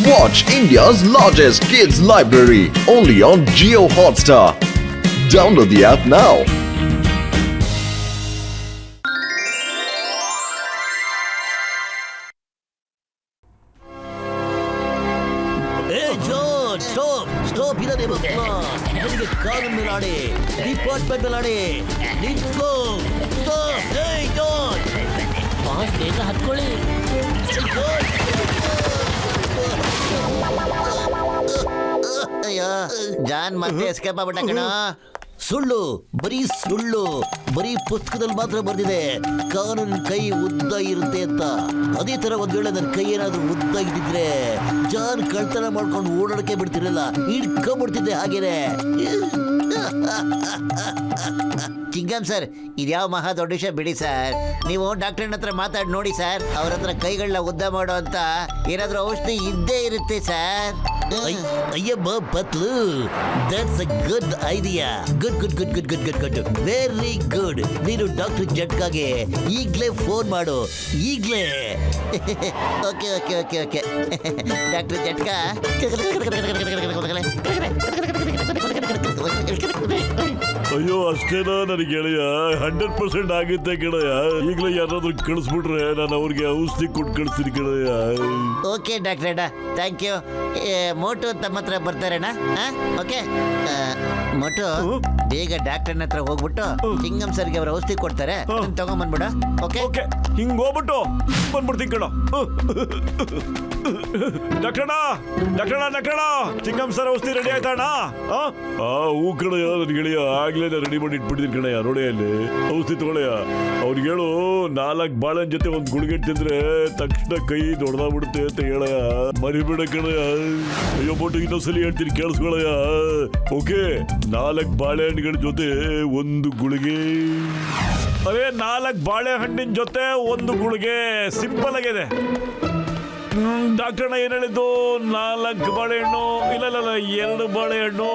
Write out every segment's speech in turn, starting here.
Watch India's largest kids library only on Jio Hotstar. Download the app now. Stop ಇಲ್ಲದೆ ನನಗೆ ಕಾನೂನು ಮೇಲಾಡೆ department ಮೇಲಾಡೆ ನಿಂತ್ಕೋ stop John boss ಬೇಗ ಹತ್ಕೊಳ್ಳಿ. ಅಯ್ಯೋ ಜಾನ್ ಮತ್ತೆ ಎಸ್ಕೇಪ್ ಆಗ್ಬಿಟ್ಟ ಕಣ. ಸುಳ್ಳು, ಬರೀ ಸುಳ್ಳು, ಬರೀ ಪುಸ್ತಕದಲ್ಲಿ ಮಾತ್ರ ಬರ್ದಿದೆ ಕಾನೂನಿನ ಕೈ ಉದ್ದ ಇರುತ್ತೆ ಅಂತ. ಅದೇ ತರ ಒಂದ್ ವೇಳೆ ನನ್ನ ಕೈ ಏನಾದ್ರೂ ಉದ್ದ ಇದ್ದಿದ್ರೆ ಜಾನ್ ಕಳ್ತನ ಮಾಡ್ಕೊಂಡು ಓಡಾಡಕ್ಕೆ ಬಿಡ್ತಿರಲಿಲ್ಲ, ಹಿಡ್ಕೊಂಡ್ಬಿಡ್ತಿದ್ದೆ ಹಾಗೇನೆ. ಚಿಂಗಮ್ ಸರ್, ಇದ್ಯಾವ ಮಹಾ ದೊಡ್ಡ ವಿಷಯ ಬಿಡಿ ಸರ್. ನೀವು ಡಾಕ್ಟರ್ನ ಹತ್ರ ಮಾತಾಡಿ ನೋಡಿ ಸರ್, ಅವ್ರ ಹತ್ರ ಕೈಗಳನ್ನ ಉದ್ದ ಮಾಡೋ ಅಂತ ಏನಾದ್ರೂ ಔಷಧಿ ಇದ್ದೇ ಇರುತ್ತೆ ಸರ್. ಅಯ್ಯಬ್ಬ Patlu, that's a good idea. Good good good good good good good very good. ನೀನು ಡಾಕ್ಟರ್ ಜಟ್ಕಾಗೆ ಈಗಲೇ ಫೋನ್ ಮಾಡು, ಈಗಲೇ. Okay okay okay okay doctor Jhatka. ಅಯ್ಯೋ ಅಷ್ಟೇನಾ ನನಗೆ ಗೆಳೆಯ, 100% ಆಗಿದ್ದೆ ಗೆಳೆಯ. ಈಗಲೇ ಯಾರಾದ್ರೂ ಕಳಿಸ್ಬಿಟ್ರೆ ನಾನು ಅವ್ರಿಗೆ ಔಷಧಿ ಕೊಟ್ಟು ಕಳಿಸ್ತೀನಿ ಗೆಳೆಯ. ಓಕೆ ಡಾಕ್ಟ್ರೇಡ, ಥ್ಯಾಂಕ್ ಯು. ಮೋಟು ತಮ್ಮ ಹತ್ರ ಬರ್ತಾರೇಣ? ಓಕೆ ಮೋಟು, ಬೇಗ ಡಾಕ್ಟರ್ನ ಹತ್ರ ಹೋಗ್ಬಿಟ್ಟು ಚಿಂಗಮ್ ಸರ್ಗೆ ಅವ್ರ ಔಷಧಿ ಕೊಡ್ತಾರೆ, ತಗೊಂಬಂದ್ಬಿಡ. ಓಕೆ ಓಕೆ, ಹಿಂಗ್ ಹೋಗ್ಬಿಟ್ಟು ಬಂದ್ಬಿಡ್ತೀನಿ ಕಣ. ಡಾಕ್ಟರ್ಣ ಡಾಕ್ಟರ್ಣ ಡಾಕ್ಟರ್ಣ, ಚಿಂಗಮ್ ಸರ್ ಔಷಧಿ ರೆಡಿ ಆಯ್ತಣ್ಣ? ಹೂ ಕಣಯ್ಯ ನನ್ ಗೆಳೆಯ, ಆಗ್ಲೇ ರೆಡಿ ಮಾಡಿ ಇಟ್ಬಿಟ್ಟಿದ್ದೀನಿ ಕಣಯ್ಯ. ನೋಡಿ ಅಲ್ಲಿ ಔಷಧಿ ತಗೊಳಯ್ಯ. ಅವ್ರಿಗೆ ಹೇಳು 4 ಬಾಳೆನ್ ಜೊತೆ ಒಂದು ಗುಳಿಗೆ ತಿಂದ್ರೆ ತಕ್ಷಣ ಕೈ ದೊಡ್ಡದಾಗ್ಬಿಡುತ್ತೆ ಅಂತ ಹೇಳಯ್ಯ. ಮರಿಬೇಡ ಕಣಯ್ಯ. ಅಯ್ಯೋ ಬೋಟು, ಇನ್ನೊಂದ್ಸಲಿ ಹೇಳ್ತೀನಿ ಕೇಳಿಸ್ಕೊಳಯ್ಯ. ಓಕೆ, 4 ಬಾಳೆಹಣ್ಣುಗಳ ಜೊತೆ 1 ಗುಳಿಗೆ. ಅದೇ 4 ಬಾಳೆಹಣ್ಣಿನ ಜೊತೆ 1 ಗುಳಿಗೆ. ಸಿಂಪಲ್ ಆಗಿದೆ. ಡಾಕ್ಟರ್ನ ಏನ್ ಹೇಳಿದ್ದು? 4 ಬಾಳೆಹಣ್ಣು, ಇಲ್ಲ 2 ಬಾಳೆಹಣ್ಣು.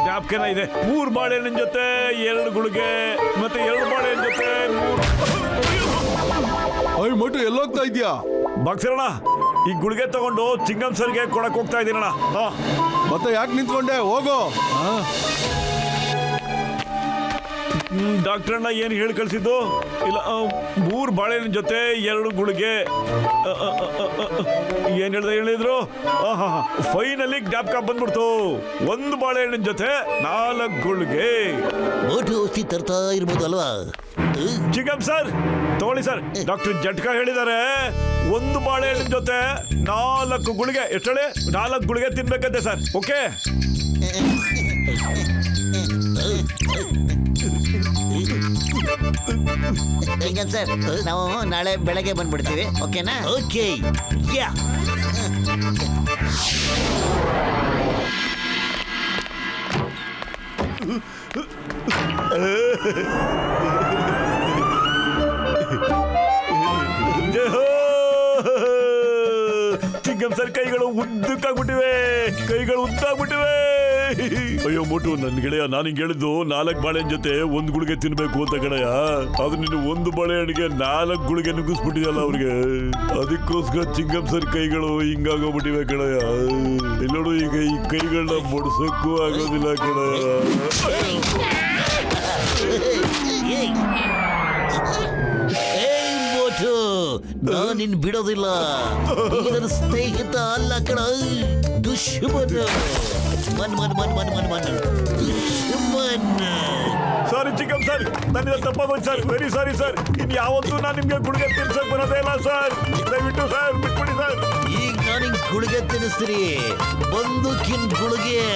ಜ್ಞಾಪಕನ ಇದೆ. 3 ಬಾಳೆಹಣ್ಣಿನ ಜೊತೆ 2 ಗುಳಿಗೆ, ಮತ್ತೆ 2 ಬಾಳೆಹಣ್ಣಿನ ಜೊತೆ 3. ಮೋಟು ಎಲ್ಲೋಗ್ತಾ ಇದ್ಯಾ? ಬಾಕ್ಸರಣ್ಣ, ಈ ಗುಳಿಗೆ ತಗೊಂಡು ಚಿಂಗಮ್ ಸರ್ಗೆ ಕೊಡಕ್ ಹೋಗ್ತಾ ಇದ್ದೀನಣ್ಣ. ಮತ್ತೆ ಯಾಕೆ ನಿಂತ್ಕೊಂಡೆ? ಹೋಗೋ. ಡಾಕ್ಟರ್ನ ಏನ್ ಹೇಳಿ ಕಳ್ಸಿದ್ದು? ಇಲ್ಲ, 3 ಬಾಳೆಹಣ್ಣಿನ ಜೊತೆ 2 ಗುಳಿಗೆ. ಏನ್ ಹೇಳಿದ್ರು? ಫೈನಲಿ ಜ್ಞಾಪಕ ಬಂದ್ಬಿಡ್ತು. 1 ಬಾಳೆಹಣ್ಣಿನ ಜೊತೆ 4 ಗುಳಿಗೆ. ಮೋಟು ಔಷಧಿ ತರ್ತಾ ಇರ್ಬೋದು ಅಲ್ವಾ? ಚಿಂಗಮ್ ಸರ್ ತಗೊಳ್ಳಿ ಸರ್, ಡಾಕ್ಟರ್ ಜಟ್ಕಾ ಹೇಳಿದ್ದಾರೆ 1 ಬಾಳೆಹಣ್ಣಿನ ಜೊತೆ 4 ಗುಳಿಗೆ. ಎಷ್ಟು ಹೇಳಿ? 4 ಗುಳಿಗೆ ತಿನ್ಬೇಕಂತೆ ಸರ್. ಓಕೆ, ಚಿಂಗಮ್ ಸರ್, ನಾವು ನಾಳೆ ಬೆಳಗ್ಗೆ ಬಂದ್ಬಿಡ್ತೀವಿ. ಓಕೆನಾ? ಓಕೆ. ಯಾ ಚಿಂಗಮ್ ಸರ್ ಕೈಗಳು ಉದ್ದಕ್ಕಾಗ್ಬಿಟ್ಟಿವೆ, ಕೈಗಳು ಉದ್ದಾಗ್ಬಿಟ್ಟಿವೆ. ಅಯ್ಯೋ ಮೋಟು, ನನ್ ಗೆಳೆಯ, ನಾನು ಹಿಂಗೆ ಹೇಳಿದ್ದು 4 ಬಾಳೆಹಣ್ಣು ಜೊತೆ 1 ಗುಳಿಗೆ ತಿನ್ಬೇಕು ಅಂತ ಕಣಯ್ಯ. ಅದು ನೀನು 1 ಬಾಳೆಹಣ್ಣಿಗೆ 4 ಗುಳಿಗೆ ನುಗ್ಗಿಸ್ಬಿಟ್ಟಿದಲ್ಲ ಅವ್ರಿಗೆ. ಅದಕ್ಕೋಸ್ಕರ ಚಿಂಗಮ್ ಸರ್ ಕೈಗಳು ಹಿಂಗಾಗೋಗ್ಬಿಟ್ಟಿವೆ ಕಣಯ್ಯ. ಎಲ್ಲೋಡು, ಈಗ ಈ ಕೈಗಳನ್ನ ಬಡ್ಸಕ್ಕೂ ಆಗೋದಿಲ್ಲ ಕಣಯ್ಯ. ನಾನಿನ್ ಬಿಡೋದಿಲ್ಲ. ನನ್ನ ಸ್ನೇಹಿತ ಅಲ್ಲ ಕಣ, ದುಶ್ಮನ್. ಸಾರಿ ಚಿಂಗಮ್ ಸರ್, ನನ್ನಿಂದ ತಪ್ಪಾಗೋಯ್ತು ಸರ್. Very sorry sir. ಇನ್ ಯಾವತ್ತೂ ನಾನು ನಿಮ್ಗೆ ಗುಳಿಗೆ ತಿನ್ಸಕ್ ಬರೋದೇ ಇಲ್ಲ ಸರ್. ದಯವಿಟ್ಟು ಸರ್ ಬಿಟ್ಬಿಡಿ ಸರ್. ಈಗ ನಾನು ಗುಳಿಗೆ ತಿನ್ನಿಸ್ತೀನಿ. ಬಂದೂಕಿನ ಗುಳಿಗೆ.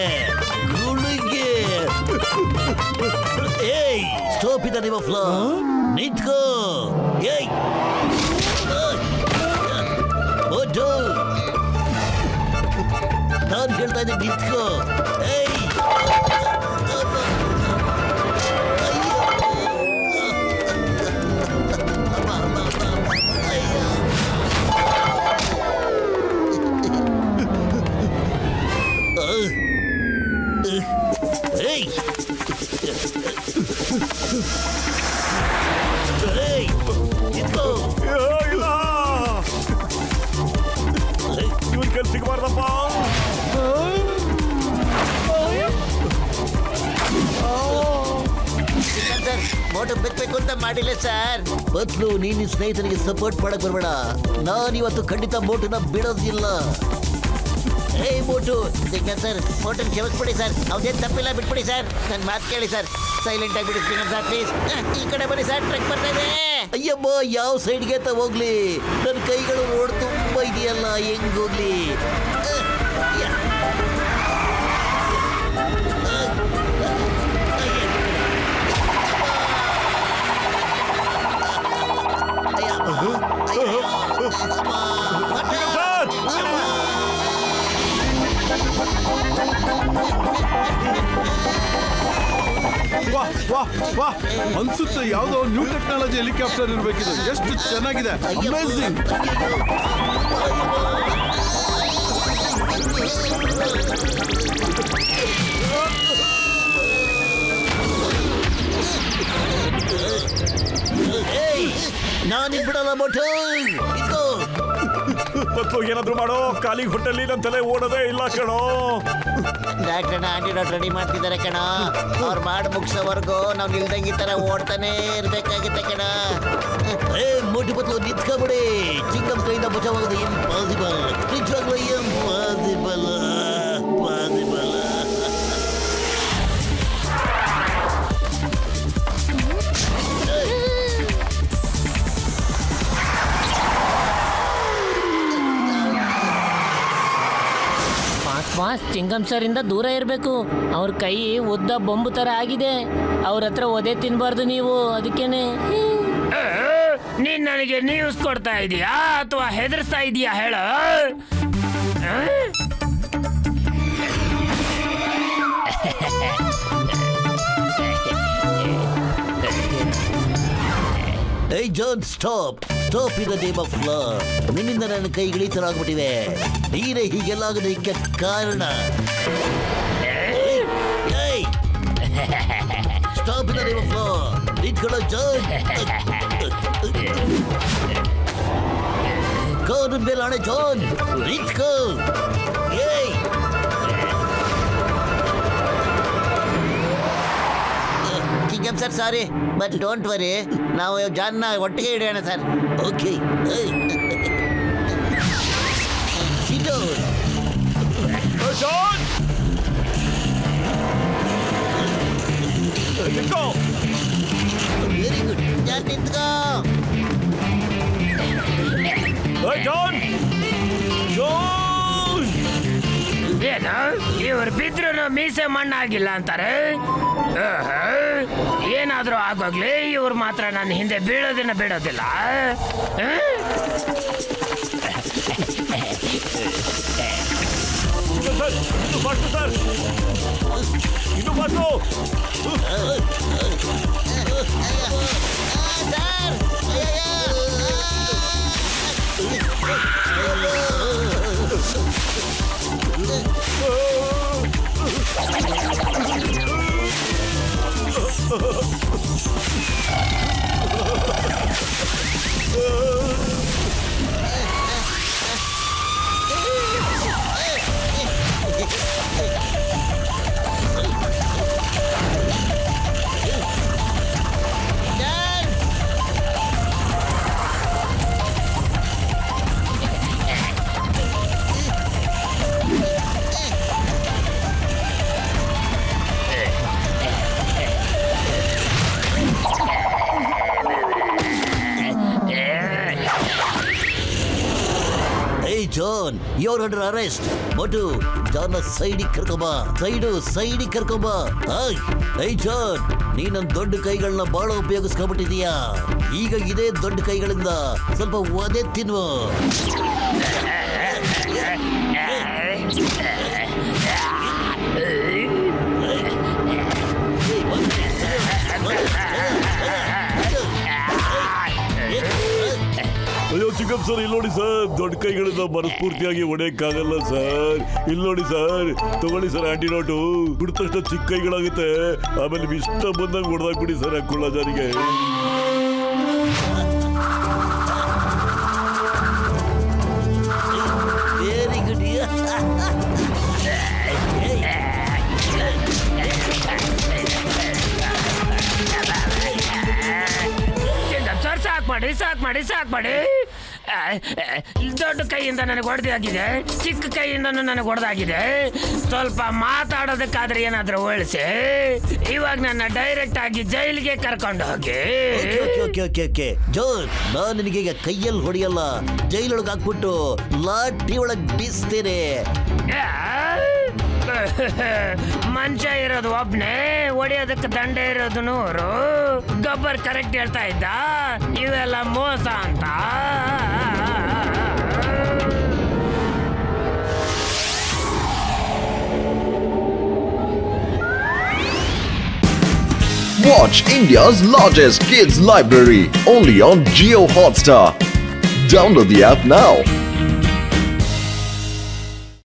ಏಯ್, ಸ್ಟಾಪ್ ಇದ ನಿಮ್ಮ ಫ್ಲೋ. ನಿಂತ್ಕೋ. ಏಯ್ ಓಟು, ನಾನು ಹೇಳ್ತಾ ಇದ್ದೆ ನಿಂತ್ಕೋ. ಏಯ್ ಸಿಗಬಾರ್ದಪ್ಪ. ಸರ್ ಮೋಟು ಬೆಕ್ಬೇಕು ಅಂತ ಮಾಡಿಲ್ಲ ಸರ್. ಬದ್ಲು ನೀನು ಸ್ನೇಹಿತನಿಗೆ ಸಪೋರ್ಟ್ ಮಾಡಕ್ ಬರ್ಬೇಡ. ನಾನಿವತ್ತು ಖಂಡಿತ ಮೋಟುನ ಬಿಡೋದಿಲ್ಲ. ಏ ಮೋಟು ಸರ್, ಮೋಟನ್ ಕ್ಷಮಿಸ್ಬಿಡಿ ಸರ್, ಅವ್ದೇನು ತಪ್ಪಿಲ್ಲ, ಬಿಟ್ಬಿಡಿ ಸರ್. ನನ್ನ ಮಾತು ಕೇಳಿ ಸರ್, ಸೈಲೆಂಟ್ ಆಗಿ ಬಿಡಿ ಸರ್ ಪ್ಲೀಸ್. ಈ ಕಡೆ ಬನ್ನಿ ಸರ್, ಟ್ರಕ್ ಬರ್ತಾ ಇದೆ. ಅಯ್ಯಮ್ಮ, ಯಾವ ಸೈಡ್ಗೆ ಅಂತ ಹೋಗ್ಲಿ? ನನ್ನ ಕೈಗಳು ರೋಡ್ ತುಂಬಾ ಇದೆಯಲ್ಲ, ಹೆಂಗ್ ಹೋಗ್ಲಿ? ವಾಹ್ ವಾಹ್ ವಾಹ್, ಅನ್ಸುತ್ತೆ ಯಾವ್ದೋ ನ್ಯೂ ಟೆಕ್ನಾಲಜಿ ಹೆಲಿಕಾಪ್ಟರ್ ಇರ್ಬೇಕಿದೆ. ಎಷ್ಟು ಚೆನ್ನಾಗಿದೆ, ಅಮೇಝಿಂಗ್. ನಾನಿಗ್ ಬಿಡಲ್ಲ ಮೋಟು, ಇದ್ಕೋ. ಮತ್ತು ಏನಾದ್ರು ಮಾಡೋ, ಖಾಲಿ ಹೊಟ್ಟೆಲಿ ನನ್ನ ತಲೆ ಓಡೋದೇ ಇಲ್ಲ ಕಣೋ. ಡಾಕ್ಟರ್ ಆಂಟಿಡೋಟ್ ರೆಡಿ ಮಾಡ್ತಿದ್ದಾರೆ ಕಣ. ಅವ್ರು ಮಾಡಿ ಮುಗಿಸೋವರೆಗೂ ನಾವು ನಿಲ್ದಂಗಿ ತರ ಓಡ್ತಾನೆ ಇರ್ಬೇಕಾಗುತ್ತೆ ಕಣ. ಏ ಮೋಟು ಬದಲು ನಿಂತ್ಕೊಬಿಡಿ. ಚಿಕ್ಕಮ್ಮ ಕೈಯಿಂದ ಬಚಾವಾಗೋದು ಇಂಪಾಸಿಬಲ್, ನಿಜವಾಗ್ಲೂ ಇಂಪಾಸಿಬಲ್, ಪಾಸಿಬಲ್. ಬಾಸ್, ಚಿಂಗಮ್ ಸರ್ ಇಂದ ದೂರ ಇರಬೇಕು. ಅವ್ರ ಕೈ ಉದ್ದ ಬೊಂಬು ತರ ಆಗಿದೆ. ಅವ್ರ ಹತ್ರ ಒದೆ ತಿನ್ಬಾರ್ದು ನೀವು, ಅದಕ್ಕೇನೆ. ನೀನ್ ನನಗೆ ನ್ಯೂಸ್ ಕೊಡ್ತಾ ಇದೀಯಾ ಅಥವಾ ಹೆದರ್ಸ್ತಾ ಇದೀಯಾ ಹೇಳ? Hey John, stop stop in the name of law. ನಿನ್ನಿಂದ ನನ್ನ ಕೈಗಳು ಈ ಥರ ಆಗ್ಬಿಟ್ಟಿವೆ. ನೀನೇ ಹೀಗೆಲ್ಲ ಆಗೋದಕ್ಕೆ ಕಾರಣ. Stop in the name of law. ನಿಂತ್ಕೊಳ್ಳೋ ಜಾನ್. ಕಾನೂನ್ ಮೇಲೆ ಆಣೆ ಜಾನ್, ನಿಂತ್ಕೋ. ಏಯ್ Kingham sir, sorry but don't worry, ನಾವು ಜಾನ್ನ ಒಟ್ಟಿಗೆ ಹಿಡಿಯೋಣ ಸರ್. ಓಕೆ. ಜಾನ್, ನಿಂತ್ಕೋ. ವೆರಿ ಗುಡ್ ಜಾನ್, ನಿಂತ್ಕೋ. ಜಾನ್, ಜಾನ್, ಏನು ಇವ್ರು ಬಿದ್ರು ಮೀಸೆ ಮಣ್ಣಾಗಿಲ್ಲ ಅಂತಾರೆ? ಏನಾದ್ರೂ ಆಗೋಗ್ಲಿ, ಇವ್ರು ಮಾತ್ರ ನನ್ನ ಹಿಂದೆ ಬೀಳೋದಿನ ಬಿಡೋದಿಲ್ಲ. ಸರ್, ಇನ್ನು ಫಾಸ್ಟು ಸರ್, ಇನ್ನು fast. John, you're under arrest. Motu, ಜಾನ್ನ ಸೈಡಿಗೆ ಕರ್ಕೊಂಬ. ಸೈಡಿಗೆ ಕರ್ಕೊಂಬ. ಏಯ್ ಜಾನ್, ನೀ ನನ್ನ ದೊಡ್ಡ ಕೈಗಳನ್ನ ಬಹಳ ಉಪಯೋಗಿಸ್ಕೊಂಡ್ಬಿಟ್ಟಿದೀಯಾ. ಈಗ ಇದೇ ದೊಡ್ಡ ಕೈಗಳಿಂದ ಸ್ವಲ್ಪ ಒದೆ ತಿನ್ನುವ. ಅಯ್ಯೋ ಚಿಕ್ಕಪ್ಪ ಸರ್, ಇಲ್ಲಿ ನೋಡಿ ಸರ್, ದೊಡ್ಡ ಕೈಗಳಿಂದ ಮನಸ್ಫೂರ್ತಿಯಾಗಿ ಹೊಡೆಯಕ್ಕಾಗಲ್ಲ ಸರ್. ಇಲ್ಲಿ ನೋಡಿ ಸರ್, ತಗೊಳ್ಳಿ ಸರ್ ಆಂಟಿಡೋಟು. ಬಿಡಿದ ತಕ್ಷಣ ಚಿಕ್ಕ ಕೈಗಳಾಗುತ್ತೆ, ಆಮೇಲೆ ಇಷ್ಟ ಬಂದಂಗೆ ಹೊಡೆದಾಕ್ಬಿಡಿ ಸರ್ ಆ ಕುಳ್ಳ ಜಾರಿಗೆ. Very good. ಸಾಕ್ ಮಾಡಿ ದೊಡ್ಡ ಕೈಯಿಂದ ನನಗೆ ಹೊಡೆದಾಗಿದೆ, ಚಿಕ್ಕ ಕೈಯಿಂದನೂ ನನಗೆ ಹೊಡೆದಾಗಿದೆ. ಸ್ವಲ್ಪ ಮಾತಾಡೋದಕ್ಕಾದ್ರೆ ಏನಾದ್ರೂ ಉಳಿಸಿ. ಇವಾಗ ನನ್ನ ಡೈರೆಕ್ಟ್ ಆಗಿ ಜೈಲಿಗೆ ಕರ್ಕೊಂಡು ಹೋಗಿ. ಓಕೆ ಜೋರ್, ನಾನು ನಿನಗೆ ಈಗ ಕೈಯಲ್ಲಿ ಹೊಡೆಯಲ್ಲ, ಜೈಲೊಳಗೆ ಹಾಕ್ಬಿಟ್ಟು ಲಾಠಿ ಒಳಗೆ ಬೀಸ್ತೇನೆ. ಮನುಷ್ಯ ಇರೋದು ಒಬ್ನೇ, ಹೊಡೆಯೋದಕ್ಕೆ ದಂಡ ಇರೋದು 100. ಗಬ್ಬರ್ ಕರೆಕ್ಟ್ ಹೇಳ್ತಾ ಇದ್ದ, ಇವೆಲ್ಲ ಮೋಸ ಅಂತ. Watch India's largest kids library only on Geo Hotstar. Download the app now.